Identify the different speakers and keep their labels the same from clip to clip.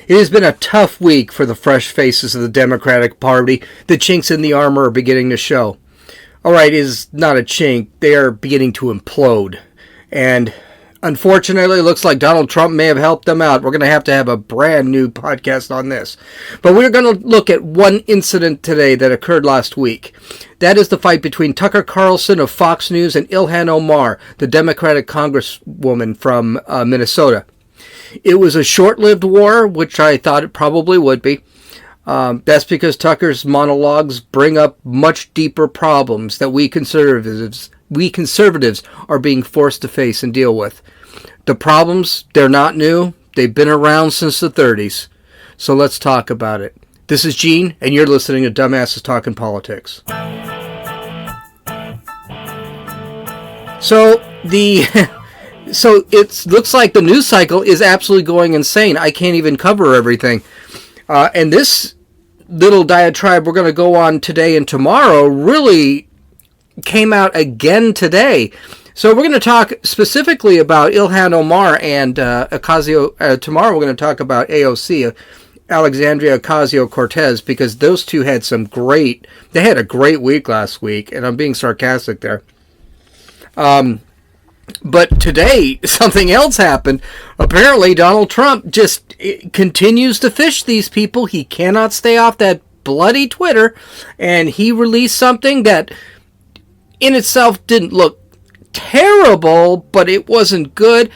Speaker 1: It has been a tough week for the fresh faces of the Democratic Party. The chinks in the armor are beginning to show. All right, it is not a chink. They are beginning to implode. And unfortunately, it looks like Donald Trump may have helped them out. We're going to have a brand new podcast on this. But we're going to look at one incident today that occurred last week. That is the fight between Tucker Carlson of Fox News and Ilhan Omar, the Democratic congresswoman from Minnesota. It was a short-lived war, which I thought it probably would be. That's because Tucker's monologues bring up much deeper problems that we conservatives are being forced to face and deal with. The problems, they're not new. They've been around since the 30s. So let's talk about it. This is Gene, and you're listening to Dumbasses Talking Politics. So it looks like the news cycle is absolutely going insane. I can't even cover everything. And this little diatribe we're going to go on today and tomorrow really came out again today. So we're going to talk specifically about Ilhan Omar and Ocasio. Tomorrow we're going to talk about AOC, Alexandria Ocasio-Cortez, because those two had they had a great week last week, and I'm being sarcastic there. But today, something else happened. Apparently, Donald Trump just continues to fish these people. He cannot stay off that bloody Twitter. And he released something that in itself didn't look terrible, but it wasn't good.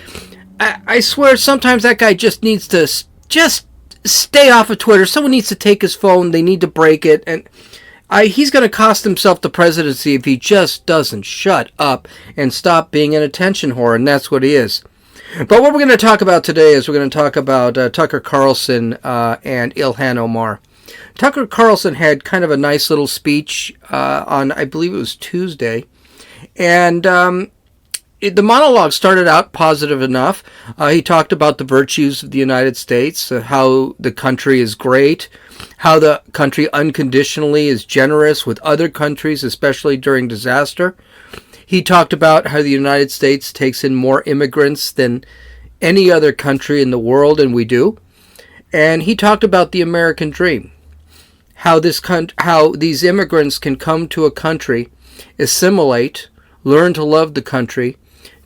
Speaker 1: I swear, sometimes that guy just needs to just stay off of Twitter. Someone needs to take his phone. They need to break it. And he's going to cost himself the presidency if he just doesn't shut up and stop being an attention whore, and that's what he is. But what we're going to talk about today is we're going to talk about Tucker Carlson and Ilhan Omar. Tucker Carlson had kind of a nice little speech on, I believe it was Tuesday, and the monologue started out positive enough. He talked about the virtues of the United States, how the country is great, how the country unconditionally is generous with other countries, especially during disaster. He talked about how the United States takes in more immigrants than any other country in the world, and we do. And he talked about the American dream, how these immigrants can come to a country, assimilate, learn to love the country,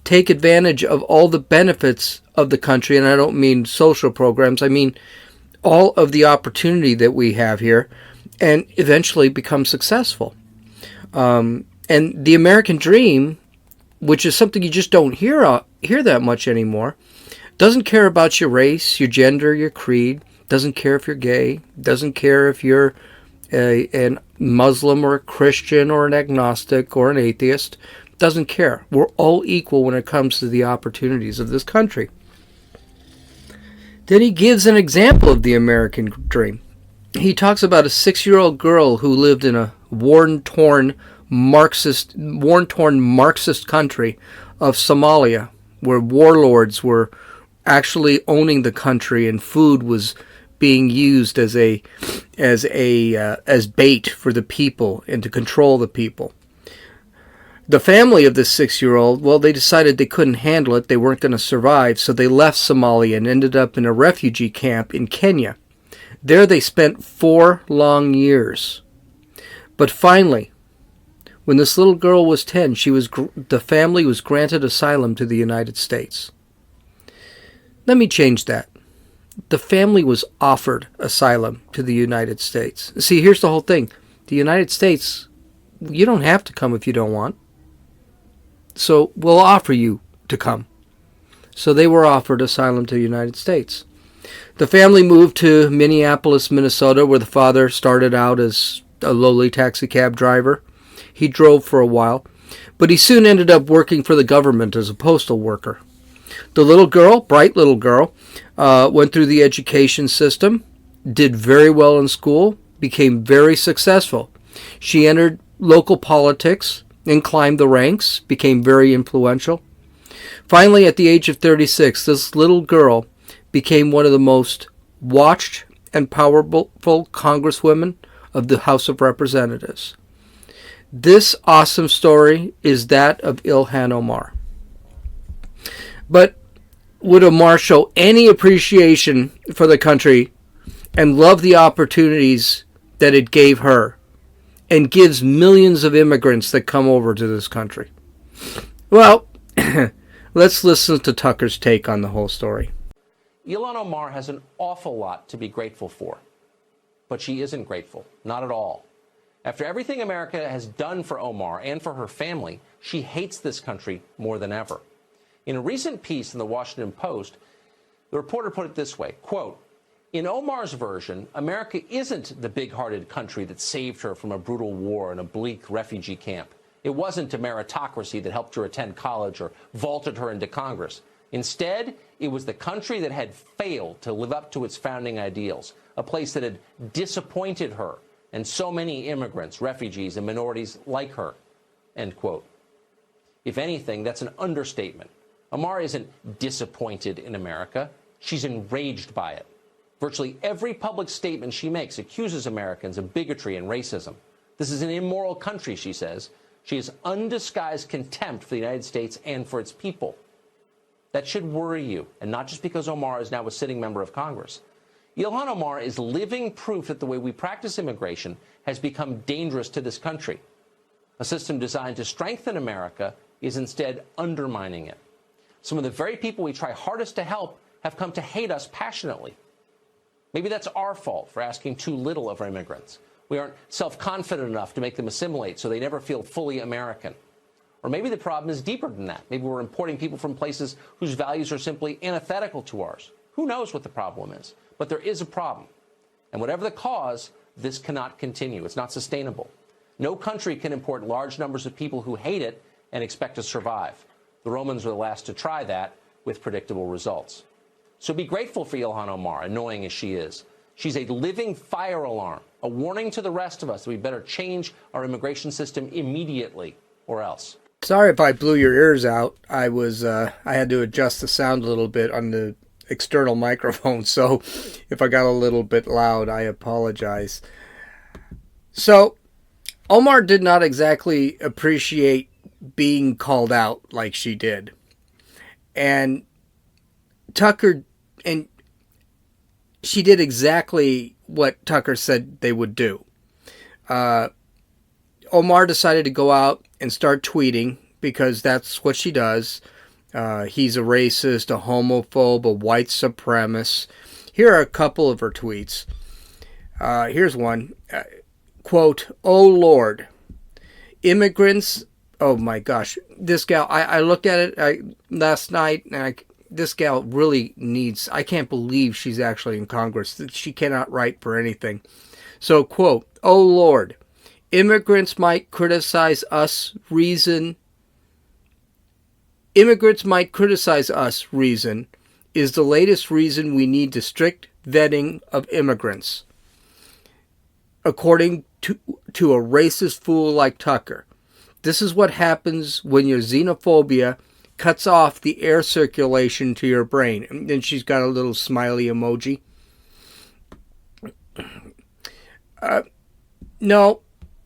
Speaker 1: take advantage of all the benefits of the country, and I don't mean social programs, I mean all of the opportunity that we have here, and eventually become successful. And the American dream, which is something you just don't hear that much anymore, doesn't care about your race, your gender, your creed, doesn't care if you're gay, doesn't care if you're a Muslim or a Christian or an agnostic or an atheist, doesn't care. We're all equal when it comes to the opportunities of this country. Then he gives an example of the American dream. He talks about a 6-year-old girl who lived in a war-torn Marxist country of Somalia, where warlords were actually owning the country and food was being used as bait for the people and to control the people. The family of this 6-year-old, well, they decided they couldn't handle it. They weren't going to survive, so they left Somalia and ended up in a refugee camp in Kenya. There they spent 4 long years. But finally, when this little girl was 10, the family was granted asylum to the United States. Let me change that. The family was offered asylum to the United States. See, here's the whole thing. The United States, you don't have to come if you don't want. So we'll offer you to come. So they were offered asylum to the United States. The family moved to Minneapolis, Minnesota, where the father started out as a lowly taxi cab driver. He drove for a while, but he soon ended up working for the government as a postal worker. The little girl, bright little girl, went through the education system, did very well in school, became very successful. She entered local politics and climbed the ranks, became very influential. Finally, at the age of 36, this little girl became one of the most watched and powerful congresswomen of the House of Representatives. This awesome story is that of Ilhan Omar. But would Omar show any appreciation for the country and love the opportunities that it gave her and gives millions of immigrants that come over to this country? Well, let's listen to Tucker's take on the whole story.
Speaker 2: Ilhan Omar has an awful lot to be grateful for, but she isn't grateful, not at all. After everything America has done for Omar and for her family, she hates this country more than ever. In a recent piece in the Washington Post, the reporter put it this way, quote, "In Omar's version, America isn't the big-hearted country that saved her from a brutal war and a bleak refugee camp. It wasn't a meritocracy that helped her attend college or vaulted her into Congress. Instead, it was the country that had failed to live up to its founding ideals, a place that had disappointed her and so many immigrants, refugees, and minorities like her," end quote. If anything, that's an understatement. Omar isn't disappointed in America. She's enraged by it. Virtually every public statement she makes accuses Americans of bigotry and racism. This is an immoral country, she says. She has undisguised contempt for the United States and for its people. That should worry you, and not just because Omar is now a sitting member of Congress. Ilhan Omar is living proof that the way we practice immigration has become dangerous to this country. A system designed to strengthen America is instead undermining it. Some of the very people we try hardest to help have come to hate us passionately. Maybe that's our fault for asking too little of our immigrants. We aren't self-confident enough to make them assimilate so they never feel fully American. Or maybe the problem is deeper than that. Maybe we're importing people from places whose values are simply antithetical to ours. Who knows what the problem is? But there is a problem. And whatever the cause, this cannot continue. It's not sustainable. No country can import large numbers of people who hate it and expect to survive. The Romans were the last to try that with predictable results. So be grateful for Ilhan Omar, annoying as she is. She's a living fire alarm, a warning to the rest of us that we better change our immigration system immediately or else.
Speaker 1: Sorry if I blew your ears out. I had to adjust the sound a little bit on the external microphone, so if I got a little bit loud, I apologize. So, Omar did not exactly appreciate being called out like she did. And Tucker, and she did exactly what Tucker said they would do. Omar decided to go out and start tweeting because that's what she does. He's a racist, a homophobe, a white supremacist. Here are a couple of her tweets. Here's one. Quote, "Oh Lord, immigrants," oh my gosh, this gal, I looked at it last night, and this gal really needs, I can't believe she's actually in Congress. She cannot write for anything. So, quote, "Oh Lord, immigrants might criticize us reason is the latest reason we need to strict vetting of immigrants, according to a racist fool like Tucker. This is what happens when your xenophobia cuts off the air circulation to your brain." And then she's got a little smiley emoji. No,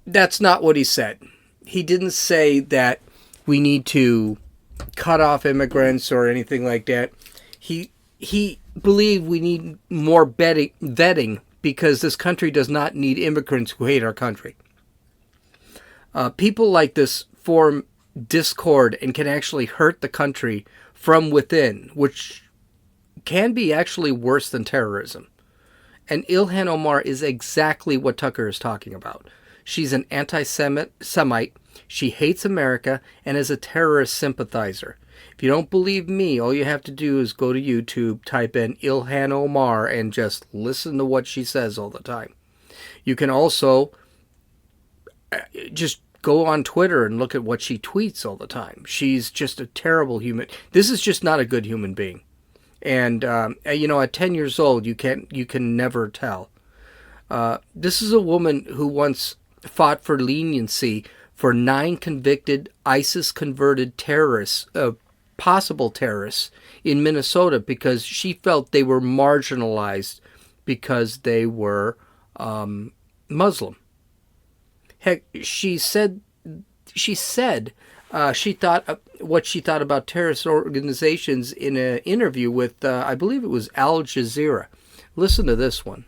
Speaker 1: that's not what he said. He didn't say that we need to cut off immigrants or anything like that. He believed we need more vetting because this country does not need immigrants who hate our country. People like this form discord and can actually hurt the country from within, which can be actually worse than terrorism. And Ilhan Omar is exactly what Tucker is talking about. She's an anti-Semite, she hates America, and is a terrorist sympathizer. If you don't believe me, all you have to do is go to YouTube, type in Ilhan Omar, and just listen to what she says all the time. You can also just go on Twitter and look at what she tweets all the time. She's just a terrible human. This is just not a good human being. And, at 10 years old, you can never tell. This is a woman who once fought for leniency for 9 convicted ISIS-converted terrorists, possible terrorists, in Minnesota because she felt they were marginalized because they were Muslim. Heck, she said She thought what she thought about terrorist organizations in an interview with, I believe it was Al Jazeera. Listen to this one.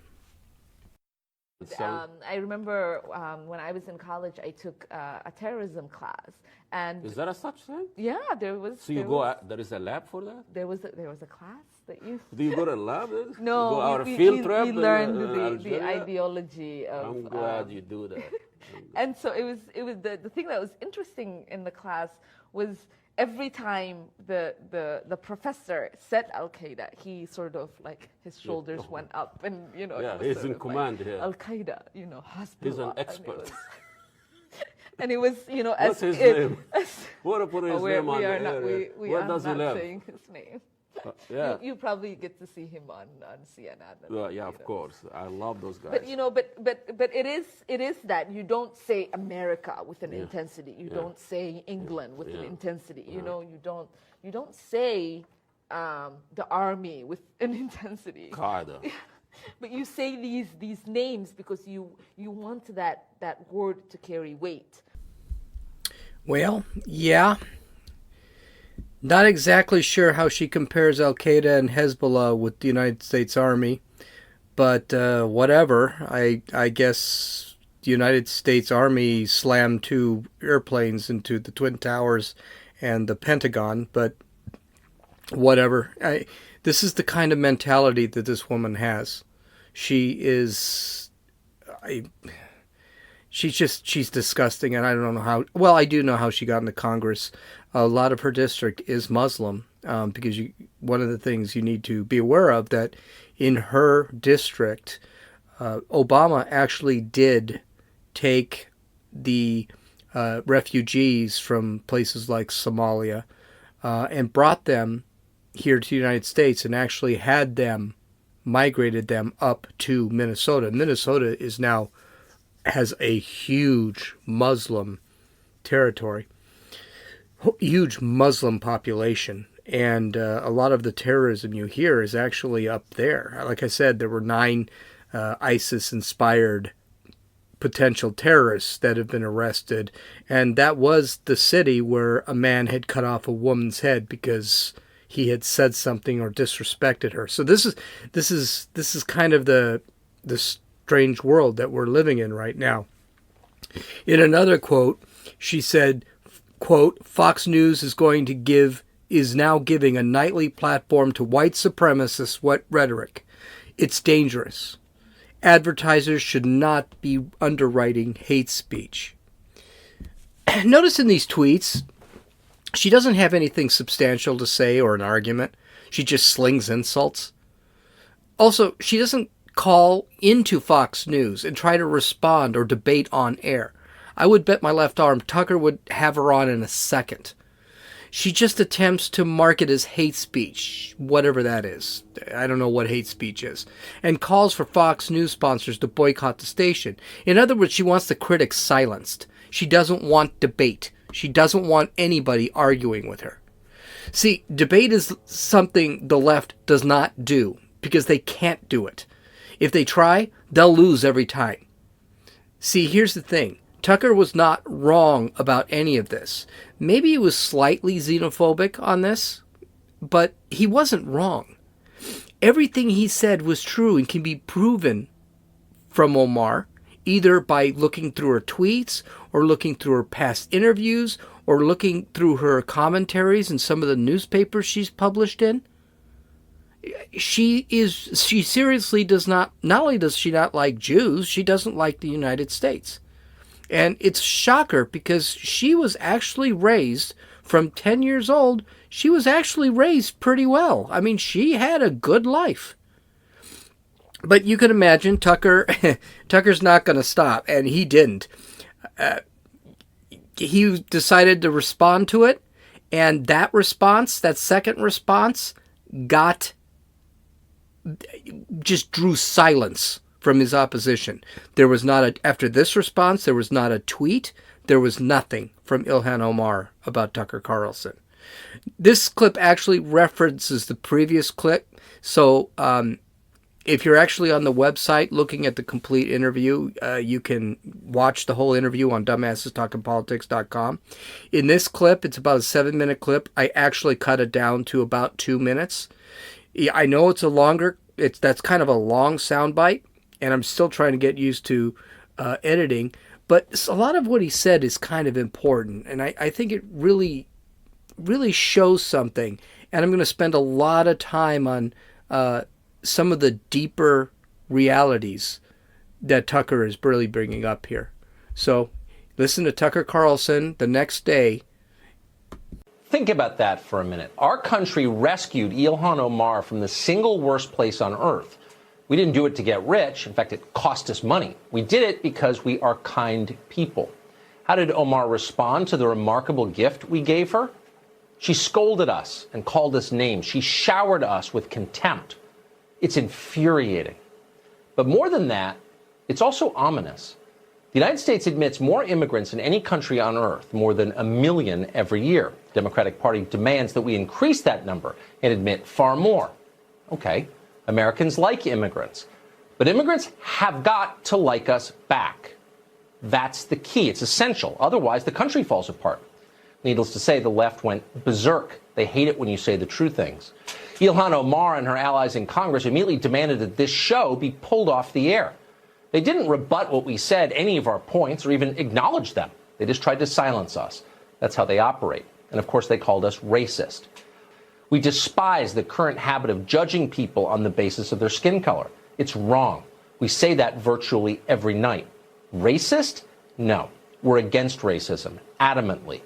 Speaker 3: I remember when I was in college, I took a terrorism class, and
Speaker 4: Is that a such thing?
Speaker 3: yeah, there was.
Speaker 4: So you go out, there is a lab for that?
Speaker 3: There was a class that you.
Speaker 4: Do you go to a lab then?
Speaker 3: No,
Speaker 4: you go out
Speaker 3: we,
Speaker 4: a field
Speaker 3: we,
Speaker 4: trip?
Speaker 3: we learned the
Speaker 4: Algeria?
Speaker 3: ideology of.
Speaker 4: I'm glad you do that.
Speaker 3: And so it was the thing that was interesting in the class was every time the professor said Al Qaeda, he sort of like his shoulders went up, and
Speaker 4: Yeah,
Speaker 3: it was
Speaker 4: he's
Speaker 3: sort
Speaker 4: in
Speaker 3: of
Speaker 4: command
Speaker 3: like,
Speaker 4: here.
Speaker 3: Al Qaeda, Hezbollah.
Speaker 4: He's an expert.
Speaker 3: And it was,
Speaker 4: What's his name? What put his name on the air? Where does he live?
Speaker 3: Saying his name.
Speaker 4: Yeah.
Speaker 3: You probably get to see him on CNN.
Speaker 4: Yeah, of course. I love those guys.
Speaker 3: But it is that you don't say America with an intensity. You don't say England with an intensity. You don't say the army with an intensity.
Speaker 4: Qaeda.
Speaker 3: But you say these names because you want that word to carry weight.
Speaker 1: Well, yeah. Not exactly sure how she compares Al Qaeda and Hezbollah with the United States Army, but whatever. I guess the United States Army slammed 2 airplanes into the Twin Towers and the Pentagon, but whatever. This is the kind of mentality that this woman has. She's disgusting, and I don't know how. Well, I do know how she got into Congress. A lot of her district is Muslim, because one of the things you need to be aware of that in her district, Obama actually did take the refugees from places like Somalia and brought them here to the United States and actually had them migrated them up to Minnesota. Minnesota has a huge Muslim territory, huge Muslim population, and a lot of the terrorism you hear is actually up there. Like I said, there were 9 ISIS-inspired potential terrorists that have been arrested, and that was the city where a man had cut off a woman's head because he had said something or disrespected her. So this is kind of the strange world that we're living in right now. In another quote, she said, quote, "Fox News is now giving a nightly platform to white supremacist rhetoric. It's dangerous. Advertisers should not be underwriting hate speech." Notice in these tweets, she doesn't have anything substantial to say or an argument. She just slings insults. Also, she doesn't call into Fox News and try to respond or debate on air. I would bet my left arm Tucker would have her on in a second. She just attempts to mark it as hate speech, whatever that is. I don't know what hate speech is. And calls for Fox News sponsors to boycott the station. In other words, she wants the critics silenced. She doesn't want debate. She doesn't want anybody arguing with her. See, debate is something the left does not do because they can't do it. If they try, they'll lose every time. See, here's the thing. Tucker was not wrong about any of this. Maybe he was slightly xenophobic on this, but he wasn't wrong. Everything he said was true and can be proven from Omar, either by looking through her tweets or looking through her past interviews or looking through her commentaries in some of the newspapers she's published in. She seriously does not only does she not like Jews, she doesn't like the United States. And it's a shocker because she was actually raised from 10 years old. She was actually raised pretty well. I mean, she had a good life. But you can imagine Tucker's not going to stop, and he didn't. He decided to respond to it, and that second response, just drew silence from his opposition. There was after this response, there was not a tweet, there was nothing from Ilhan Omar about Tucker Carlson. This clip actually references the previous clip, so If you're actually on the website looking at the complete interview, you can watch the whole interview on dumbassestalkingpolitics.com. In this clip, it's about a 7-minute clip. I actually cut it down to about 2 minutes. I know it's that's kind of a long soundbite, and I'm still trying to get used to editing. But a lot of what he said is kind of important, and I think it really, really shows something. And I'm going to spend a lot of time on some of the deeper realities that Tucker is really bringing up here. So listen to Tucker Carlson the next day.
Speaker 2: Think about that for a minute. Our country rescued Ilhan Omar from the single worst place on earth. We didn't do it to get rich. In fact, it cost us money. We did it because we are kind people. How did Omar respond to the remarkable gift we gave her? She scolded us and called us names. She showered us with contempt. It's infuriating. But more than that, it's also ominous. The United States admits more immigrants than any country on earth, more than 1 million every year. The Democratic Party demands that we increase that number and admit far more. Okay, Americans like immigrants. But immigrants have got to like us back. That's the key. It's essential. Otherwise, the country falls apart. Needless to say, the left went berserk. They hate it when you say the true things. Ilhan Omar and her allies in Congress immediately demanded that this show be pulled off the air. They didn't rebut what we said, any of our points, or even acknowledge them. They just tried to silence us. That's how they operate. And of course, they called us racist. We despise the current habit of judging people on the basis of their skin color. It's wrong. We say that virtually every night. Racist? No. We're against racism, adamantly.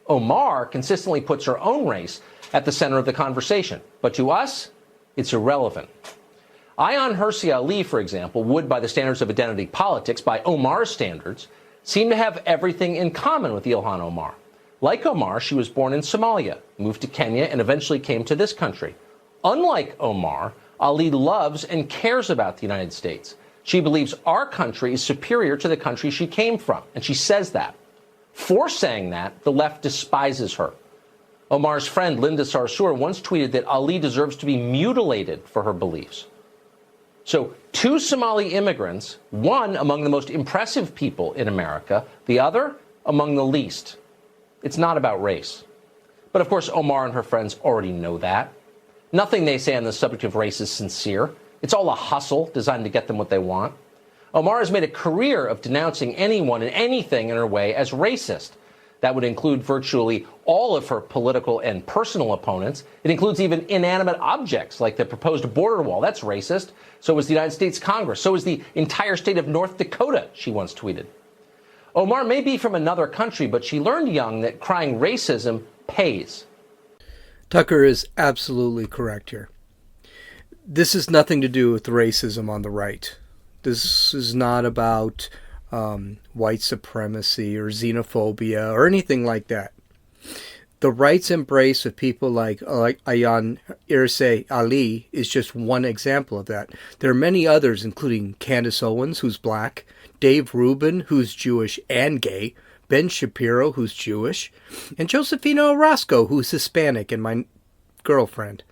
Speaker 2: Omar consistently puts her own race at the center of the conversation. But to us, it's irrelevant. Ayaan Hirsi Ali, for example, would, by the standards of identity politics, by Omar's standards, seem to have everything in common with Ilhan Omar. Like Omar, she was born in Somalia, moved to Kenya, and eventually came to this country. Unlike Omar, Ali loves and cares about the United States. She believes our country is superior to the country she came from, and she says that. For saying that, the left despises her. Omar's friend Linda Sarsour once tweeted that Ali deserves to be mutilated for her beliefs. So 2 Somali immigrants, one among the most impressive people in America, the other among the least. It's not about race. But of course, Omar and her friends already know that. Nothing they say on the subject of race is sincere. It's all a hustle designed to get them what they want. Omar has made a career of denouncing anyone and anything in her way as racist. That would include virtually all of her political and personal opponents. It includes even inanimate objects like the proposed border wall. That's racist. So is the United States Congress. So is the entire state of North Dakota, she once tweeted. Omar may be from another country, but she learned young that crying racism pays.
Speaker 1: Tucker is absolutely correct here. This has nothing to do with racism on the right. This is not about white supremacy or xenophobia or anything like that. The right's embrace of people like Ayaan Hirsi Ali is just one example of that. There are many others, including Candace Owens, who's black, Dave Rubin, who's Jewish and gay, Ben Shapiro, who's Jewish, and Josefina Orozco, who's Hispanic and my girlfriend.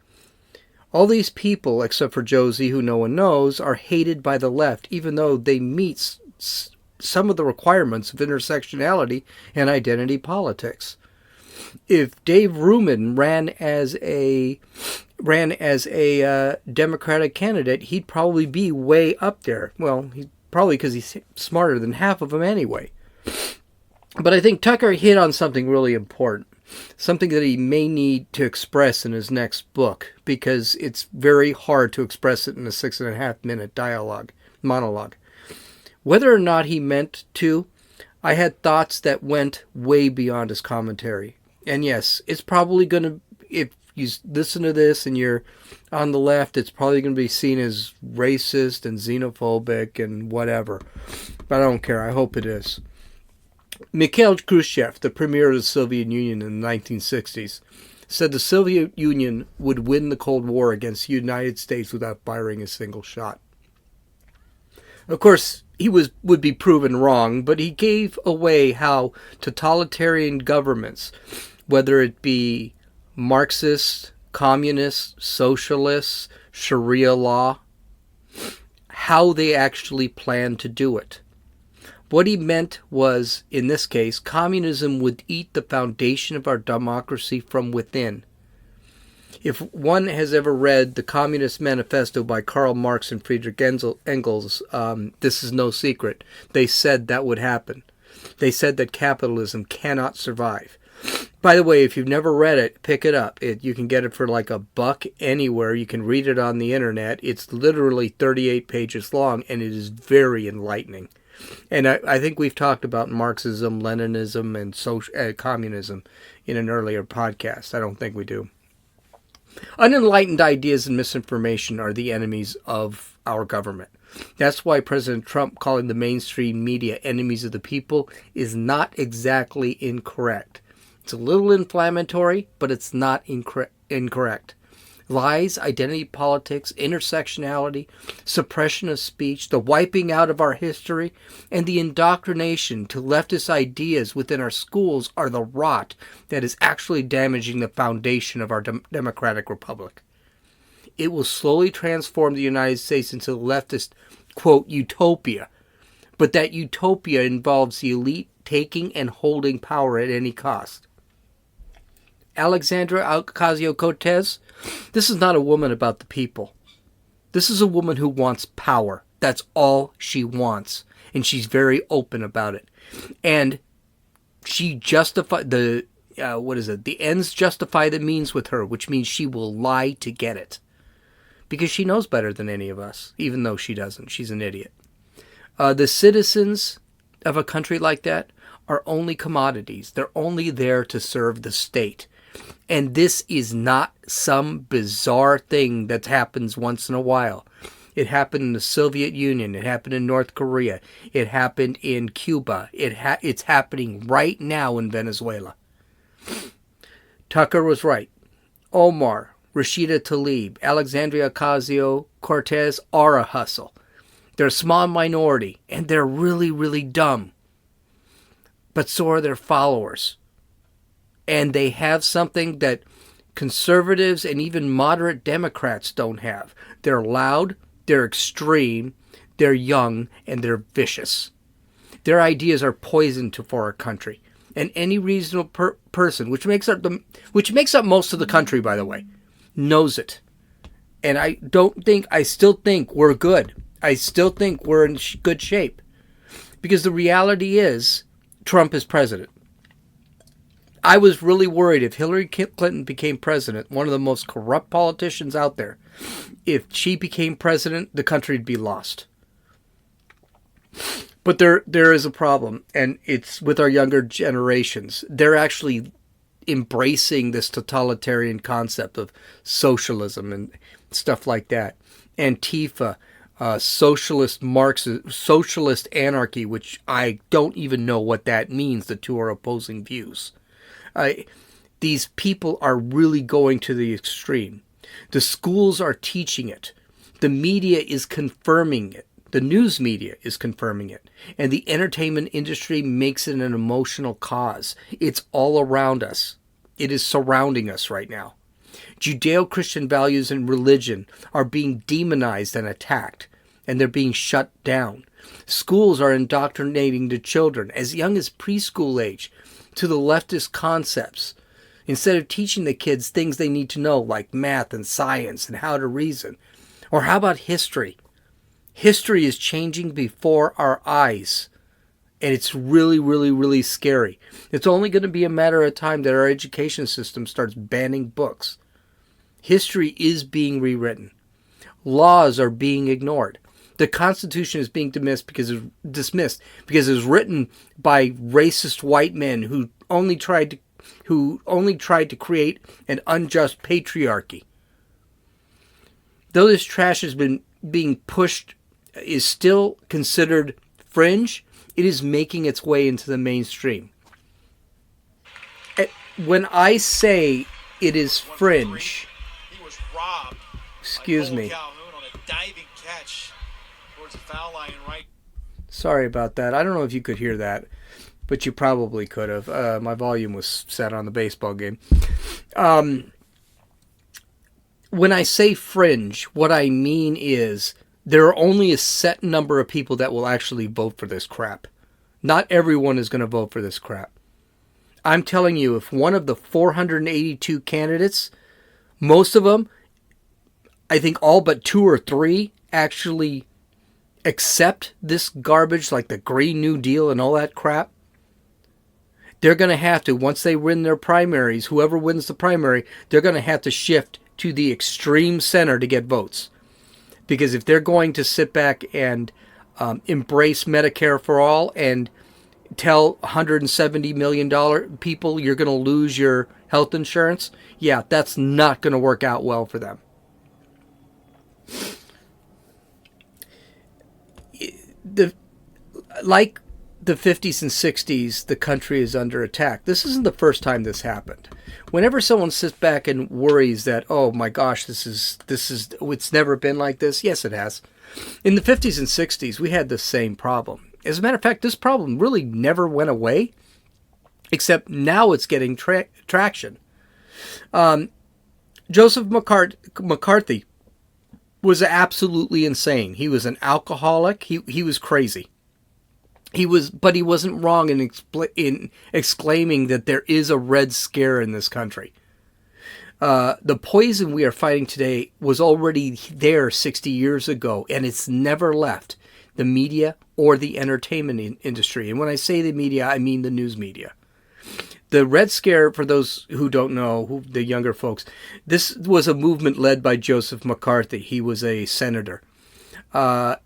Speaker 1: All these people, except for Josie, who no one knows, are hated by the left, even though they meet some of the requirements of intersectionality and identity politics. If Dave Rubin ran as a Democratic candidate, he'd probably be way up there. Well, probably because he's smarter than half of them anyway. But I think Tucker hit on something really important, something that he may need to express in his next book, because it's very hard to express it in a 6.5-minute monologue. Whether or not he meant to, I had thoughts that went way beyond his commentary. And yes, it's probably going to, if you listen to this and you're on the left, it's probably going to be seen as racist and xenophobic and whatever. But I don't care. I hope it is. Mikhail Khrushchev, the premier of the Soviet Union in the 1960s, said the Soviet Union would win the Cold War against the United States without firing a single shot. Of course, he would be proven wrong, but he gave away how totalitarian governments, whether it be Marxist, communist, socialist, Sharia law, how they actually plan to do it. What he meant was, in this case, communism would eat the foundation of our democracy from within. If one has ever read the Communist Manifesto by Karl Marx and Friedrich Engels, this is no secret. They said that would happen. They said that capitalism cannot survive. By the way, if you've never read it, pick it up. You can get it for like $1 anywhere. You can read it on the internet. It's literally 38 pages long, and it is very enlightening. And I think we've talked about Marxism, Leninism, and communism in an earlier podcast. I don't think we do. Unenlightened ideas and misinformation are the enemies of our government. That's why President Trump calling the mainstream media enemies of the people is not exactly incorrect. It's a little inflammatory, but it's not incorrect. Lies, identity politics, intersectionality, suppression of speech, the wiping out of our history, and the indoctrination to leftist ideas within our schools are the rot that is actually damaging the foundation of our democratic republic. It will slowly transform the United States into the leftist, quote, utopia. But that utopia involves the elite taking and holding power at any cost. Alexandria Ocasio-Cortez, this is not a woman about the people. This is a woman who wants power. That's all she wants. And she's very open about it. And she justified the ends justify the means with her, which means she will lie to get it. Because she knows better than any of us, even though she doesn't. She's an idiot. The citizens of a country like that are only commodities. They're only there to serve the state. And this is not some bizarre thing that happens once in a while. It happened in the Soviet Union. It happened in North Korea. It happened in Cuba. It's happening right now in Venezuela. Tucker was right. Omar, Rashida Tlaib, Alexandria Ocasio-Cortez are a hustle. They're a small minority, and they're really, really dumb. But so are their followers. And they have something that conservatives and even moderate Democrats don't have. They're loud, they're extreme, they're young, and they're vicious. Their ideas are poison for our country. And any reasonable person, which makes up most of the country, by the way, knows it. And I still think we're good. I still think we're in good shape. Because the reality is, Trump is president. I was really worried if Hillary Clinton became president, one of the most corrupt politicians out there, if she became president, the country would be lost. But there is a problem, and it's with our younger generations. They're actually embracing this totalitarian concept of socialism and stuff like that. Antifa, socialist Marxist, socialist anarchy, which I don't even know what that means. The two are opposing views. These people are really going to the extreme. The schools are teaching it. The media is confirming it. The news media is confirming it. And the entertainment industry makes it an emotional cause. It's all around us. It is surrounding us right now. Judeo-Christian values and religion are being demonized and attacked, and they're being shut down. Schools are indoctrinating the children as young as preschool age to the leftist concepts, instead of teaching the kids things they need to know, like math and science and how to reason. Or how about history? History is changing before our eyes, and it's really, really, really scary. It's only going to be a matter of time that our education system starts banning books. History is being rewritten. Laws are being ignored. The Constitution is being dismissed because it was written by racist white men who only tried to create an unjust patriarchy. Though this trash has been being pushed, is still considered fringe, it is making its way into the mainstream. When I say it is fringe,
Speaker 5: he was robbed.
Speaker 1: Excuse me.
Speaker 5: Calhoun on a diving catch towards the foul line right.
Speaker 1: Sorry about that. I don't know if you could hear that, but you probably could have. My volume was set on the baseball game. When I say fringe, what I mean is there are only a set number of people that will actually vote for this crap. Not everyone is going to vote for this crap. I'm telling you, if one of the 482 candidates, most of them, I think all but 2 or 3 actually accept this garbage like the Green New Deal and all that crap, they're going to have to, once they win their primaries, whoever wins the primary, they're going to have to shift to the extreme center to get votes. Because if they're going to sit back and embrace Medicare for all and tell $170 million people you're going to lose your health insurance, yeah, that's not going to work out well for them. Like the 50s and 60s, the country is under attack. This isn't the first time this happened. Whenever someone sits back and worries that, oh my gosh, it's never been like this. Yes, it has. In the 50s and 60s, we had the same problem. As a matter of fact, this problem really never went away, except now it's getting traction. Joseph McCarthy was absolutely insane. He was an alcoholic. He was crazy. But he wasn't wrong in exclaiming that there is a red scare in this country. The poison we are fighting today was already there 60 years ago, and it's never left the media or the entertainment industry. And when I say the media, I mean the news media. The Red Scare, for those who don't know, the younger folks, this was a movement led by Joseph McCarthy. He was a senator.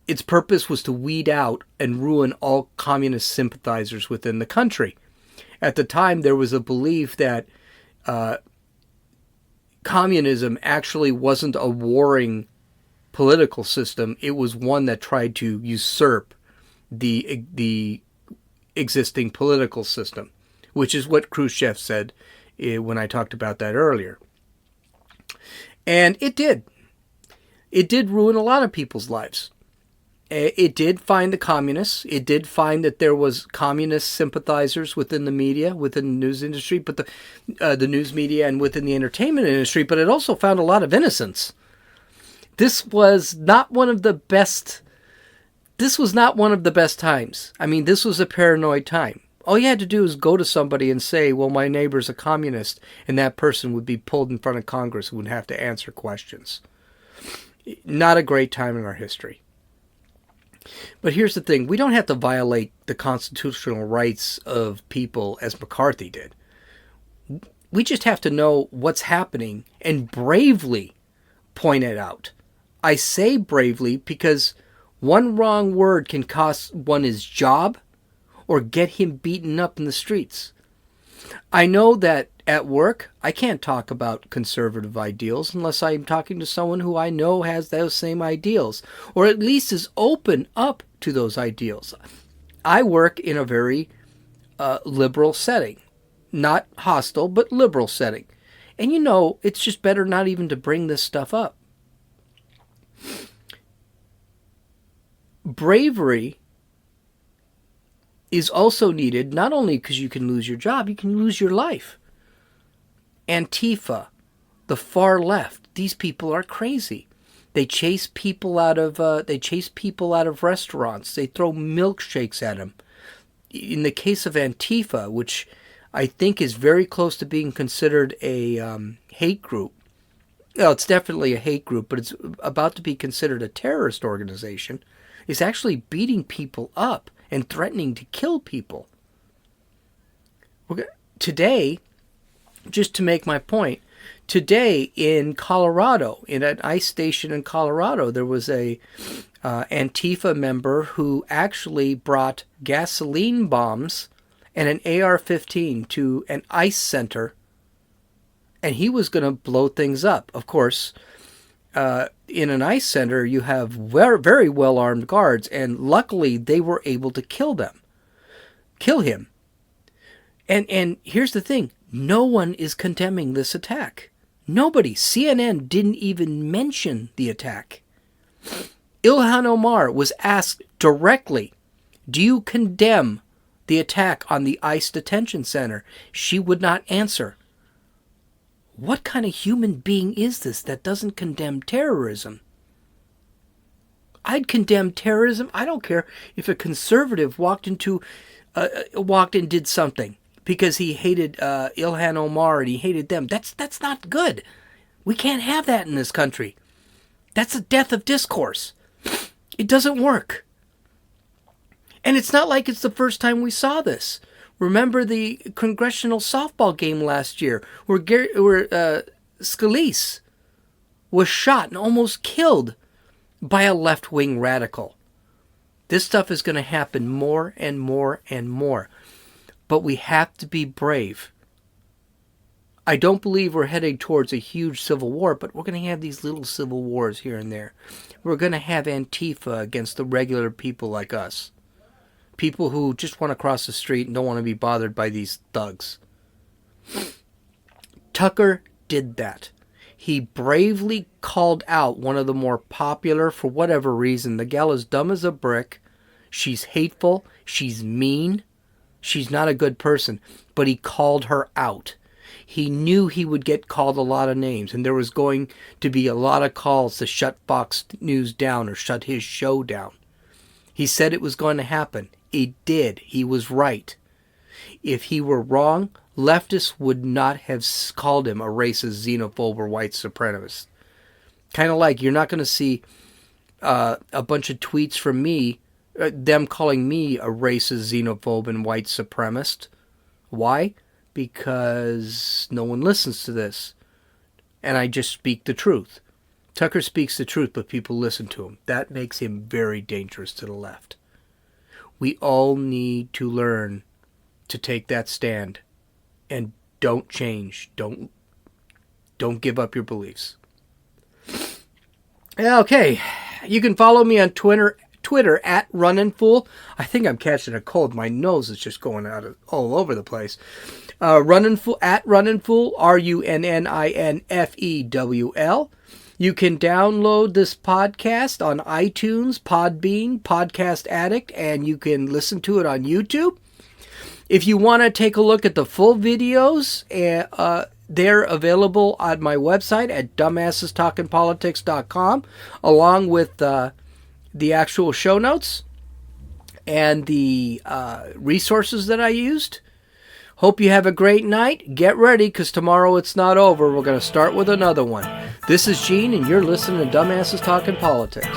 Speaker 1: Its purpose was to weed out and ruin all communist sympathizers within the country. At the time, there was a belief that communism actually wasn't a warring political system. It was one that tried to usurp the existing political system, which is what Khrushchev said when I talked about that earlier. And it did. It did ruin a lot of people's lives. It did find the communists. It did find that there was communist sympathizers within the media, within the news industry, but the news media and within the entertainment industry. But it also found a lot of innocents. This was not one of the best. This was not one of the best times. I mean, this was a paranoid time. All you had to do is go to somebody and say, well, my neighbor's a communist, and that person would be pulled in front of Congress and would have to answer questions. Not a great time in our history. But here's the thing. We don't have to violate the constitutional rights of people as McCarthy did. We just have to know what's happening and bravely point it out. I say bravely because one wrong word can cost one his job or get him beaten up in the streets. I know that at work, I can't talk about conservative ideals unless I'm talking to someone who I know has those same ideals, or at least is open up to those ideals. I work in a very liberal setting. Not hostile, but liberal setting. And you know, it's just better not even to bring this stuff up. Bravery is also needed, not only because you can lose your job, you can lose your life. Antifa, the far left, these people are crazy. They chase people out of restaurants. They throw milkshakes at them. In the case of Antifa, which I think is very close to being considered a hate group. Well, it's definitely a hate group, but it's about to be considered a terrorist organization. Is actually beating people up and threatening to kill people. Today, just to make my point, today in Colorado, in an ICE station in Colorado, there was a Antifa member who actually brought gasoline bombs and an AR-15 to an ICE center, and he was going to blow things up. Of course, in an ICE center, you have very well-armed guards, and luckily they were able to kill him. And here's the thing. No one is condemning this attack. Nobody. CNN didn't even mention the attack. Ilhan Omar was asked directly, do you condemn the attack on the ICE detention center? She would not answer. What kind of human being is this that doesn't condemn terrorism? I'd condemn terrorism. I don't care if a conservative walked and did something because he hated Ilhan Omar and he hated them. That's not good. We can't have that in this country. That's the death of discourse. It doesn't work. And it's not like it's the first time we saw this. Remember the congressional softball game last year where Scalise was shot and almost killed by a left-wing radical. This stuff is going to happen more and more and more. But we have to be brave. I don't believe we're heading towards a huge civil war, but we're going to have these little civil wars here and there. We're going to have Antifa against the regular people like us. People who just want to cross the street and don't want to be bothered by these thugs. Tucker did that. He bravely called out one of the more popular, for whatever reason. The gal is dumb as a brick. She's hateful. She's mean. She's not a good person. But he called her out. He knew he would get called a lot of names, and there was going to be a lot of calls to shut Fox News down or shut his show down. He said it was going to happen. It did. He was right. If he were wrong, leftists would not have called him a racist, xenophobe, or white supremacist. Kind of like you're not going to see a bunch of tweets from me, them calling me a racist, xenophobe, and white supremacist. Why? Because no one listens to this. And I just speak the truth. Tucker speaks the truth, but people listen to him. That makes him very dangerous to the left. We all need to learn to take that stand. And don't change. Don't give up your beliefs. Okay. You can follow me on Twitter at RunninFool. I think I'm catching a cold. My nose is just going out all over the place. RunninFool at RunninFool, RunninFewl. You can download this podcast on iTunes, Podbean, Podcast Addict, and you can listen to it on YouTube. If you want to take a look at the full videos, they're available on my website at dumbassestalkingpolitics.com, along with the actual show notes and the resources that I used. Hope you have a great night. Get ready, because tomorrow it's not over. We're going to start with another one. This is Gene, and you're listening to Dumbasses Talking Politics.